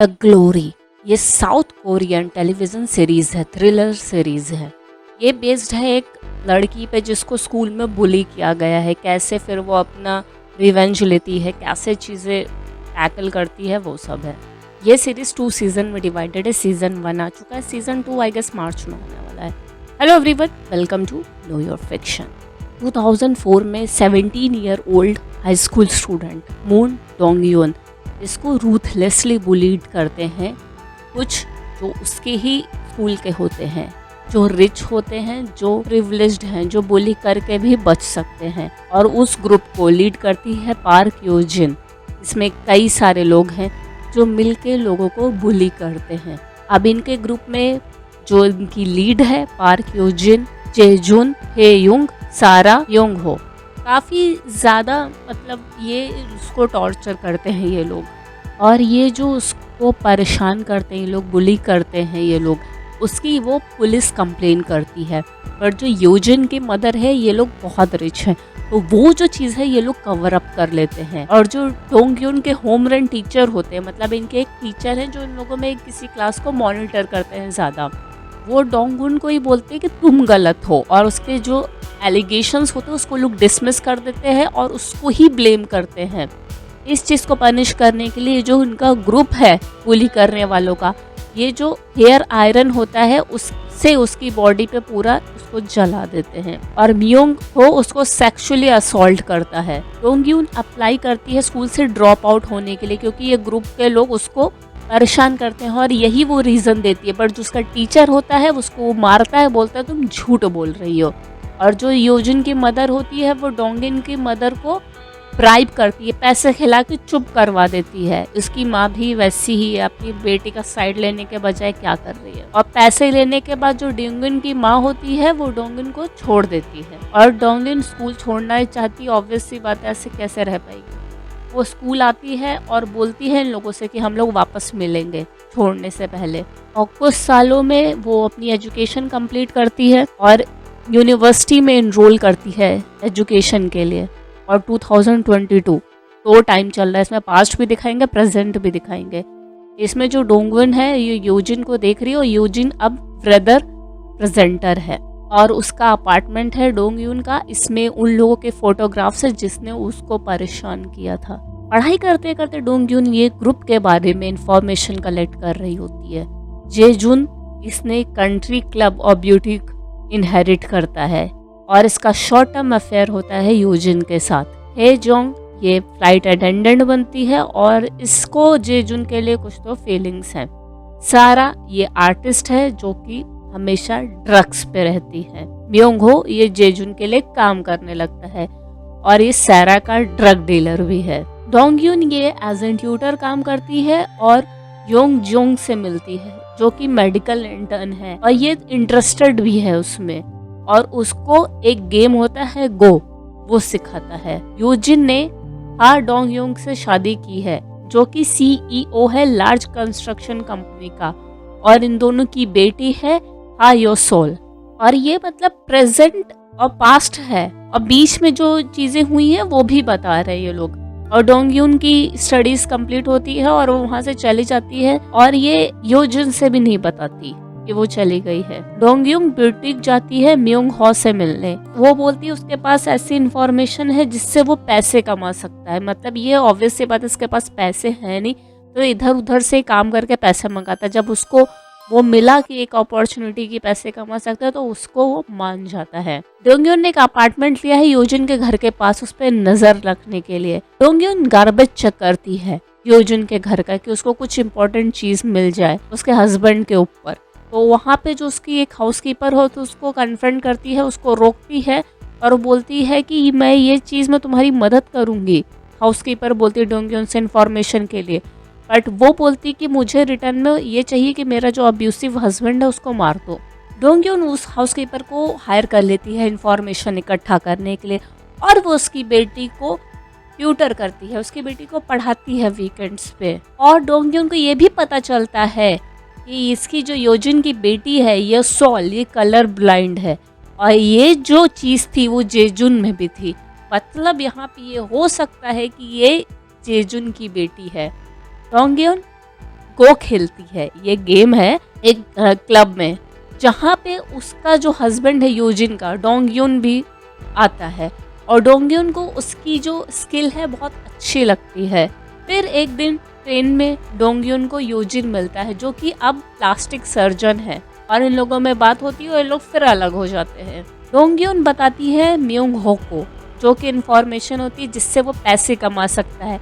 The glory ये south Korean television series है, thriller series है। ये बेस्ड है एक लड़की पे जिसको स्कूल में बुली किया गया है, कैसे फिर वो अपना रिवेंज लेती है, कैसे चीज़ें टैकल करती है, वो सब है। ये सीरीज़ 2 सीज़न में डिवाइडेड है। सीज़न 1 आ चुका है, सीज़न 2 आई गेस मार्च में होने वाला है। Hello everyone, welcome to know your fiction. 2004 में 17 year old high school student Moon Dongyun इसको रूथलेसली बुलीड करते हैं कुछ जो उसके ही स्कूल के होते हैं, जो रिच होते हैं, जो प्रिविलेज्ड हैं, जो बुली करके भी बच सकते हैं। और उस ग्रुप को लीड करती है पार्क योजिन। इसमें कई सारे लोग हैं जो मिलके लोगों को बुली करते हैं। अब इनके ग्रुप में जो इनकी लीड है पार्क योजिन, जेजुन, हेयुंग, सारा योंग हो, काफ़ी ज़्यादा मतलब ये उसको टॉर्चर करते हैं ये लोग। और ये जो उसको परेशान करते हैं ये लोग, बुली करते हैं ये लोग, उसकी वो पुलिस कंप्लेन करती है। पर जो योजिन की मदर है, ये लोग बहुत रिच हैं, तो वो जो चीज़ है ये लोग कवर अप कर लेते हैं। और जो डोंगयून के होम रन टीचर होते हैं, मतलब इनके एक टीचर हैं जो इन लोगों में किसी क्लास को मॉनिटर करते हैं ज़्यादा, वो डोंगयून को ही बोलते हैं कि तुम गलत हो, और उसके जो एलिगेशंस होते हैं उसको लोग डिसमिस कर देते हैं और उसको ही ब्लेम करते हैं। इस चीज़ को पनिश करने के लिए जो उनका ग्रुप है बुली करने वालों का, ये जो हेयर आयरन होता है उससे उसकी बॉडी पे पूरा उसको जला देते हैं। और मियोंग हो उसको सेक्सुअली असॉल्ट करता है। डोंगयून अप्लाई करती है स्कूल से ड्रॉप आउट होने के लिए, क्योंकि ये ग्रुप के लोग उसको परेशान करते हैं और यही वो रीज़न देती है। बट जो उसका टीचर होता है उसको वो मारता है, बोलता है तुम झूठ बोल रही हो। और जो योजिन की मदर होती है वो डोंगिन की मदर को ब्राइब करती है, पैसे खिला के चुप करवा देती है। इसकी माँ भी वैसी ही है, अपनी बेटी का साइड लेने के बजाय क्या कर रही है। और पैसे लेने के बाद जो डोंगिन की माँ होती है वो डोंगिन को छोड़ देती है। और डोंगिन स्कूल छोड़ना ही चाहती है, ऑब्वियस सी बात है, ऐसे कैसे रह पाएगी। वो स्कूल आती है और बोलती है इन लोगों से कि हम लोग वापस मिलेंगे छोड़ने से पहले। और कुछ सालों में वो अपनी एजुकेशन कंप्लीट करती है और यूनिवर्सिटी में इनरोल करती है एजुकेशन के लिए। और 2022 तो टाइम चल रहा है, इसमें पास्ट भी दिखाएंगे, प्रेजेंट भी दिखाएंगे। इसमें जो डोंगवन है ये योजिन को देख रही है और योजिन अब वेदर प्रेजेंटर है और उसका अपार्टमेंट है डोंगयून का। इसमें उन लोगों के फोटोग्राफ्स है जिसने उसको परेशान किया था। पढ़ाई करते करते डोंगयून ये ग्रुप के बारे में इंफॉर्मेशन कलेक्ट कर रही होती है। जेजुन इसने कंट्री क्लब और ब्यूटी इनहेरिट करता है और इसका शॉर्ट टर्म अफेयर होता है योजिन के साथ। हेजोंग ये फ्लाइट अटेंडेंट बनती है और इसको जेजुन के लिए कुछ तो फीलिंग्स हैं। सारा ये आर्टिस्ट है जो कि हमेशा ड्रग्स पे रहती है। म्योंग हो ये जेजुन के लिए काम करने लगता है और ये सारा का ड्रग डीलर भी है। डोंगयून ये एज एन ट्यूटर काम करती है और योंग जोंग से मिलती है जो कि मेडिकल इंटर्न है और ये इंटरेस्टेड भी है उसमें। और उसको एक गेम होता है गो, वो सिखाता है। योजिन ने हा डोंगयूंग से शादी की है जो कि सीईओ है लार्ज कंस्ट्रक्शन कंपनी का, और इन दोनों की बेटी है हा योसोल। और ये मतलब प्रेजेंट और पास्ट है और बीच में जो चीजें हुई हैं वो भी बता रहे हैं ये लोग। और डोंगयून की स्टडीज कंप्लीट होती है और वो वहां से चली जाती है और ये योजिन से भी नहीं बताती कि वो चली गई है। डोंगयूंग ब्यूटिक जाती है म्योंग हो से मिलने। वो बोलती है उसके पास ऐसी इंफॉर्मेशन है जिससे वो पैसे कमा सकता है। मतलब ये ऑब्वियस सी बात है, इसके पास पैसे है नहीं तो इधर उधर से काम करके पैसे मंगाता है। जब उसको वो मिला कि एक अपॉर्चुनिटी की पैसे कमा सकता है तो उसको वो मान जाता है। डोंगयून ने एक अपार्टमेंट लिया है योजिन के घर के पास उस पर नजर रखने के लिए। डोंगयून गार्बेज चेक करती है योजिन के घर का कि उसको कुछ इंपॉर्टेंट चीज मिल जाए उसके हस्बैंड के ऊपर। तो वहाँ पे जो उसकी एक हाउसकीपर हो तो उसको कन्फ्रंट करती है, उसको रोकती है और बोलती है कि मैं ये चीज़ में तुम्हारी मदद करूँगी। हाउसकीपर बोलती है डोंगयून से इन्फॉर्मेशन के लिए, बट वो बोलती कि मुझे रिटर्न में ये चाहिए कि मेरा जो अब्यूसिव हस्बैंड है उसको मार दो। डोंगयून उस हाउसकीपर को हायर कर लेती है इन्फॉर्मेशन इकट्ठा करने के लिए और वो उसकी बेटी को ट्यूटर करती है, उसकी बेटी को पढ़ाती है वीकेंड्स पे। और डोंगयून को ये भी पता चलता है कि इसकी जो योजिन की बेटी है ये सॉल, ये कलर ब्लाइंड है और ये जो चीज़ थी वो जेजुन में भी थी। मतलब यहाँ पे ये हो सकता है कि ये जेजुन की बेटी है। डोंगयून गो खेलती है। ये गेम है एक क्लब में, जहाँ पे उसका जो हस्बैंड है यूजिन का, डोंगयुन भी आता है और डोंगयुन को उसकी जो स्किल है बहुत अच्छी लगती है। फिर एक दिन ट्रेन में डोंगयुन को यूजिन मिलता है जो कि अब प्लास्टिक सर्जन है और इन लोगों में बात होती है और ये लोग फिर अलग हो जाते हैं। डोंगयुन बताती है म्योंग हो को, जो कि इन्फॉर्मेशन होती है जिससे वो पैसे कमा सकता है।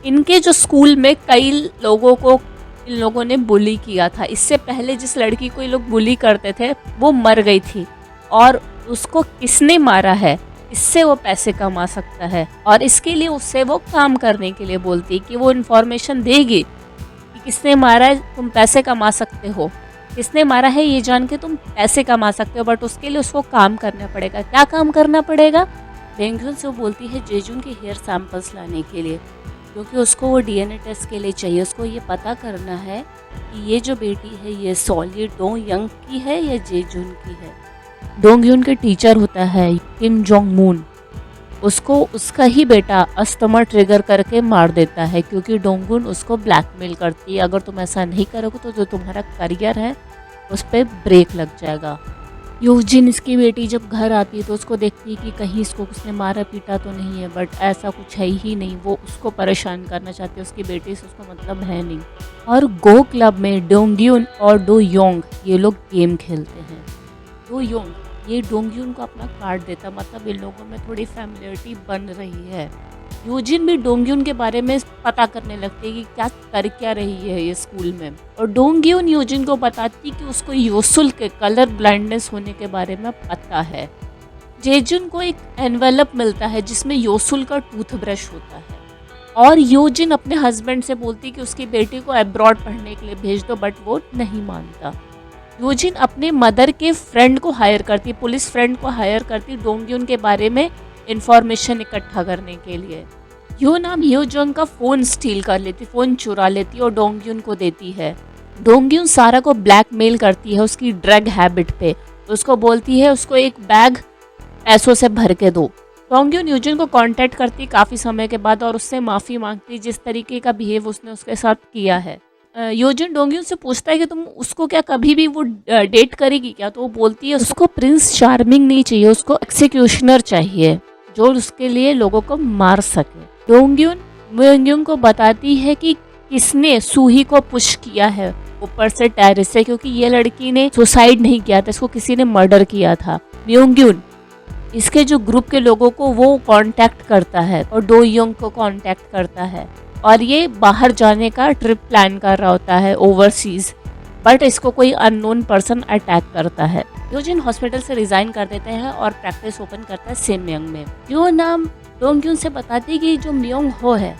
इनके जो स्कूल में कई लोगों को इन लोगों ने बुली किया था। इससे पहले जिस लड़की को ये लोग बुली करते थे वो मर गई थी और उसको किसने मारा है इससे वो पैसे कमा सकता है और इसके लिए उससे वो काम करने के लिए बोलती है कि वो इन्फॉर्मेशन देगी कि किसने मारा है, तुम पैसे कमा सकते हो, किसने मारा है ये जान के तुम पैसे कमा सकते हो, बट उसके लिए उसको काम करना पड़ेगा। क्या काम करना पड़ेगा? बेंगुन से वो बोलती है जेजुन के हेयर सैंपल्स लाने के लिए, क्योंकि उसको वो डीएनए टेस्ट के लिए चाहिए। उसको ये पता करना है कि ये जो बेटी है ये ये डोंगयंग की है या जेजुन की है। डोंगयुन के टीचर होता है किम जोंग मून, उसको उसका ही बेटा अस्थमा ट्रिगर करके मार देता है क्योंकि डोंगयुन उसको ब्लैकमेल करती है, अगर तुम ऐसा नहीं करोगे तो जो तुम्हारा करियर है उस पर ब्रेक लग जाएगा। यूजिन इसकी बेटी जब घर आती है तो उसको देखती है कि कहीं इसको किसने मारा पीटा तो नहीं है, बट ऐसा कुछ है ही नहीं। वो उसको परेशान करना चाहती है, उसकी बेटी से उसको मतलब है नहीं। और गो क्लब में डोंगयुन और डो योंग ये लोग गेम खेलते हैं। डो योंग ये डोंगयुन को अपना कार्ड देता, मतलब इन लोगों में थोड़ी फैमिलियरिटी बन रही है। यूजिन भी डोंगयुन के बारे में पता करने लगती है कि क्या रही है ये स्कूल में, और डोंगयुन यूजिन को बताती कि उसको योसुल के कलर ब्लाइंडनेस होने के बारे में पता है। जेजुन को एक एनवेलप मिलता है जिसमें योसुल का टूथब्रश होता है और यूजिन अपने हस्बैंड से बोलती कि उसकी बेटी को अब्रॉड पढ़ने के लिए भेज दो, बट वो नहीं मानता। यूजिन अपने मदर के फ्रेंड को हायर करती, पुलिस फ्रेंड को हायर करती डोंगयुन के बारे में इंफॉर्मेशन इकट्ठा करने के लिए। यो नाम ह्योजोंग का फ़ोन स्टील कर लेती, फ़ोन चुरा लेती और डोंगयुन को देती है। डोंगयुन सारा को ब्लैकमेल करती है उसकी ड्रग हैबिट पे, उसको बोलती है उसको एक बैग पैसों से भर के दो। डोंगयुन यूजिन को कांटेक्ट करती काफ़ी समय के बाद और उससे माफ़ी मांगती जिस तरीके का बिहेव उसने उसके साथ किया है। यूजिन डोंगयुन से पूछता है कि तुम उसको क्या कभी भी वो डेट करेगी क्या, तो वो बोलती है उसको प्रिंस चार्मिंग नहीं चाहिए, उसको एक्सिक्यूशनर चाहिए जो उसके लिए लोगों को मार सके। डोंगयुन म्योंगयुन को बताती है कि किसने सूही को पुश किया है ऊपर से टेरेस से, क्योंकि ये लड़की ने सुसाइड नहीं किया था, इसको किसी ने मर्डर किया था। म्योंगयुन इसके जो ग्रुप के लोगों को वो कांटेक्ट करता है और डोयोंग को कांटेक्ट करता है और ये बाहर जाने का ट्रिप प्लान कर रहा होता है ओवरसीज, बट इसको कोई अननोन पर्सन अटैक करता है। यूजिन हॉस्पिटल से रिजाइन कर देते हैं और प्रैक्टिस ओपन करता है सेमयंग में। यो नाम डोंगयुन से बताती है कि जो म्योंग हो है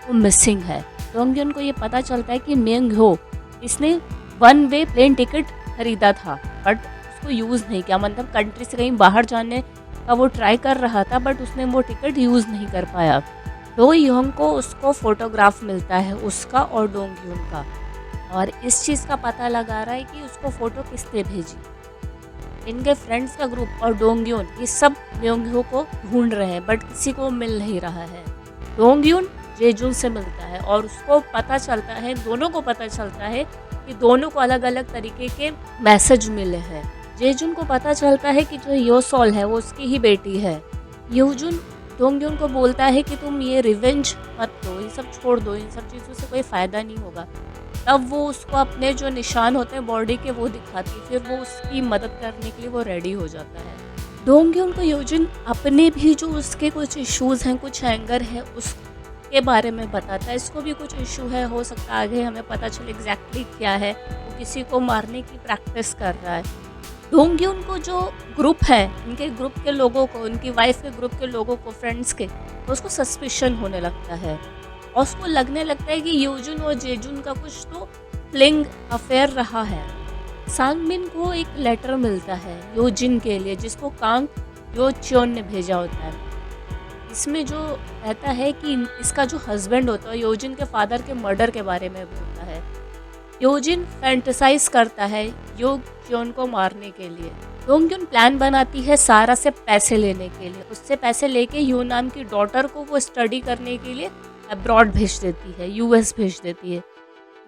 वो मिसिंग है। डोंगयुन को ये पता चलता है कि म्योंग हो इसने वन वे प्लेन टिकट खरीदा था बट उसको यूज़ नहीं किया, मतलब कंट्री से कहीं बाहर जाने का वो ट्राई कर रहा था बट उसने वो टिकट यूज़ नहीं कर पाया। डो योंग को उसको फोटोग्राफ मिलता है उसका और डोंगयुन का, और इस चीज़ का पता लगा रहा है कि उसको फ़ोटो किसने भेजी। इनके फ्रेंड्स का ग्रुप और डोंगयुन ये सब म्योंगहो को ढूंढ रहे हैं बट किसी को मिल नहीं रहा है। डोंगयुन जेजुन से मिलता है और उसको पता चलता है, दोनों को पता चलता है कि दोनों को अलग अलग तरीके के मैसेज मिले हैं। जेजुन को पता चलता है कि जो योसोल है वो उसकी ही बेटी है। यूजुन डोंगयुन को बोलता है कि तुम ये रिवेंज मत लो, ये सब छोड़ दो, इन सब चीज़ों से कोई फ़ायदा नहीं होगा। तब वो उसको अपने जो निशान होते हैं बॉडी के वो दिखाती, फिर वो उसकी मदद करने के लिए वो रेडी हो जाता है। डोंगयुन को यूजिन अपने भी जो उसके कुछ इश्यूज़ हैं, कुछ एंगर है उसके बारे में बताता है। इसको भी कुछ इशू है, हो सकता है आगे हमें पता चले एग्जैक्टली क्या है। वो किसी को मारने की प्रैक्टिस कर रहा है। डोंगयुन को जो ग्रुप है, उनके ग्रुप के लोगों को, उनकी वाइफ के ग्रुप के लोगों को, फ्रेंड्स के, तो उसको सस्पिशन होने लगता है और उसको लगने लगता है कि यूजुन और जेजुन का कुछ तो फ्लिंग अफेयर रहा है। सांगमिन को एक लेटर मिलता है यूजिन के लिए जिसको कांग यो च्योन ने भेजा होता है। इसमें जो कहता है कि इसका जो हस्बैंड होता है यूजिन के फादर के मर्डर के बारे में बोलता है। यूजिन फैंटेसाइज करता है यो च्योन को मारने के लिए। डोंगयुन प्लान बनाती है सारा से पैसे लेने के लिए, उससे पैसे लेके यो नाम की डॉटर को वो स्टडी करने के लिए अब्रॉड भेज देती है, यूएस भेज देती है।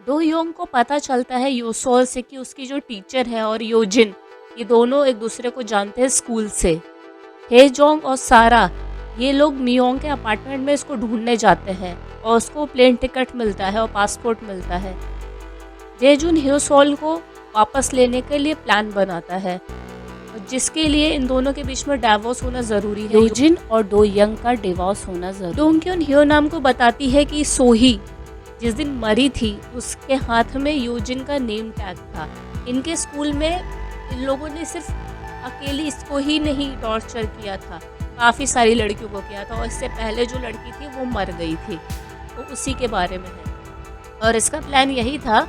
डो योंग को पता चलता है योसोल से कि उसकी जो टीचर है और योजिन, ये दोनों एक दूसरे को जानते हैं स्कूल से। हेजोंग और सारा ये लोग मियोंग के अपार्टमेंट में इसको ढूंढने जाते हैं और उसको प्लेन टिकट मिलता है और पासपोर्ट मिलता है। जेजुन ह्योसोल को वापस लेने के लिए प्लान बनाता है, जिसके लिए इन दोनों के बीच में डाइवोर्स होना जरूरी है। योजिन और डो यंग का डिवोर्स होना जरूरी। डोंग्योन ह्यो नाम को बताती है कि सोही जिस दिन मरी थी उसके हाथ में योजिन का नेम टैग था। इनके स्कूल में इन लोगों ने सिर्फ अकेली इसको ही नहीं टॉर्चर किया था, काफ़ी सारी लड़कियों को किया था और इससे पहले जो लड़की थी वो मर गई थी, तो उसी के बारे में है। और इसका प्लान यही था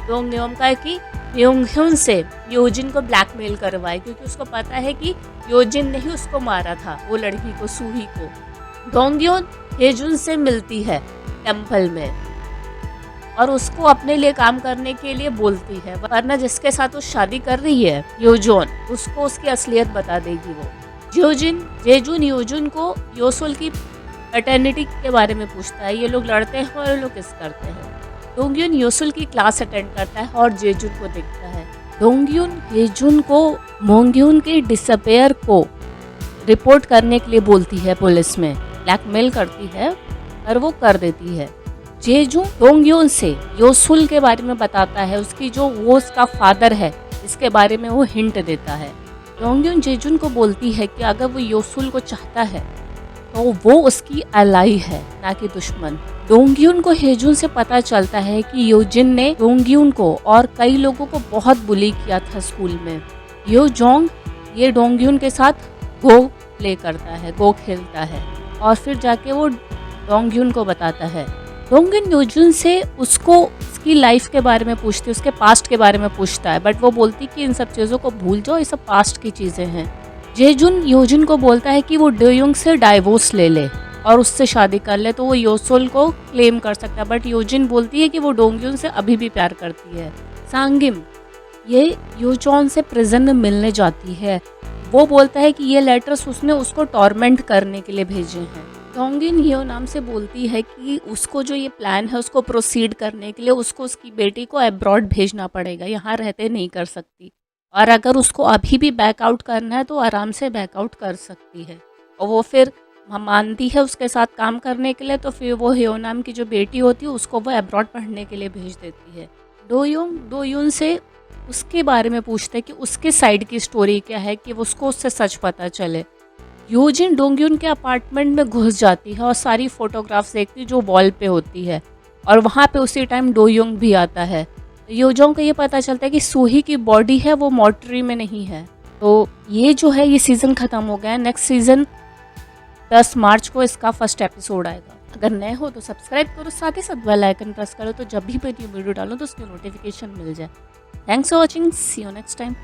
डोंगन्योम का कि म्योंगह्युन से योजिन को ब्लैकमेल करवाए, क्योंकि उसको पता है कि योजिन ने ही उसको मारा था, वो लड़की को, सूही को। डोंगन्योन हेजुन से मिलती है टेम्पल में और उसको अपने लिए काम करने के लिए बोलती है, वरना जिसके साथ वो शादी कर रही है योजोन, उसको उसकी असलियत बता देगी वो। जेजुन योजुन को योसोल की पैटर्निटी के बारे में पूछता है, ये लोग लड़ते हैं और ये लोग किस करते हैं। डोंग्युन योसुल की क्लास अटेंड करता है और जेजुन को देखता है। डोंग्युन हेजुन को मोंग्युन के डिसअपेयर को रिपोर्ट करने के लिए बोलती है पुलिस में, ब्लैकमेल करती है और वो कर देती है। जेजू डोंग्युन से योसुल के बारे में बताता है, उसकी जो वो उसका फादर है इसके बारे में वो हिंट देता है। डोंग्युन जेजुन को बोलती है कि अगर वो योसुल को चाहता है तो वो उसकी अलाई है, ना कि दुश्मन। डोंग्युन को हेजुन से पता चलता है कि योजिन ने डोंग्युन को और कई लोगों को बहुत बुली किया था स्कूल में। योजोंग ये डोंग्युन के साथ गो प्ले करता है, गो खेलता है और फिर जाके वो डोंग्युन को बताता है। डोंग्युन योजुन से उसको उसकी लाइफ के बारे में पूछती है, उसके पास्ट के बारे में पूछता है, बट वो बोलती कि इन सब चीज़ों को भूल जाओ, ये सब पास्ट की चीज़ें हैं। जेजुन योजुन को बोलता है कि वो डोयोंग से डाइवोर्स ले ले और उससे शादी कर ले तो वो योसोल को क्लेम कर सकता है, बट योजिन बोलती है कि वो डोंग्युन से अभी भी प्यार करती है। सांगिम ये योचोन से प्रिजन में मिलने जाती है, वो बोलता है कि ये लेटर्स उसने उसको टॉर्मेंट करने के लिए भेजे हैं। डोंगिन हियो नाम से बोलती है कि उसको जो ये प्लान है उसको प्रोसीड करने के लिए उसको उसकी बेटी को अब्रॉड भेजना पड़ेगा, यहाँ रहते नहीं कर सकती, और अगर उसको अभी भी बैकआउट करना है तो आराम से बैकआउट कर सकती है। और वो फिर मानती है उसके साथ काम करने के लिए, तो फिर वो हियो नाम की जो बेटी होती है उसको वो अब्रॉड पढ़ने के लिए भेज देती है। डोयुन से उसके बारे में पूछते हैं कि उसके साइड की स्टोरी क्या है, कि उसको उससे सच पता चले। योजिन डोंग्युन के अपार्टमेंट में घुस जाती है और सारी फोटोग्राफ्स देखती है जो वॉल पे होती है, और वहाँ पे उसी टाइम डोयोंग भी आता है। योजोंग को ये पता चलता है कि सूही की बॉडी है वो मॉर्टरी में नहीं है। तो ये जो है ये सीज़न ख़त्म हो गया है। नेक्स्ट सीज़न 10 मार्च को इसका फर्स्ट एपिसोड आएगा। अगर नए हो तो सब्सक्राइब करो, साथ ही साथ बेल आइकन प्रेस करो तो जब भी मैं न्यू वीडियो डालूँ तो उसकी नोटिफिकेशन मिल जाए। Thanks for watching, see you next time.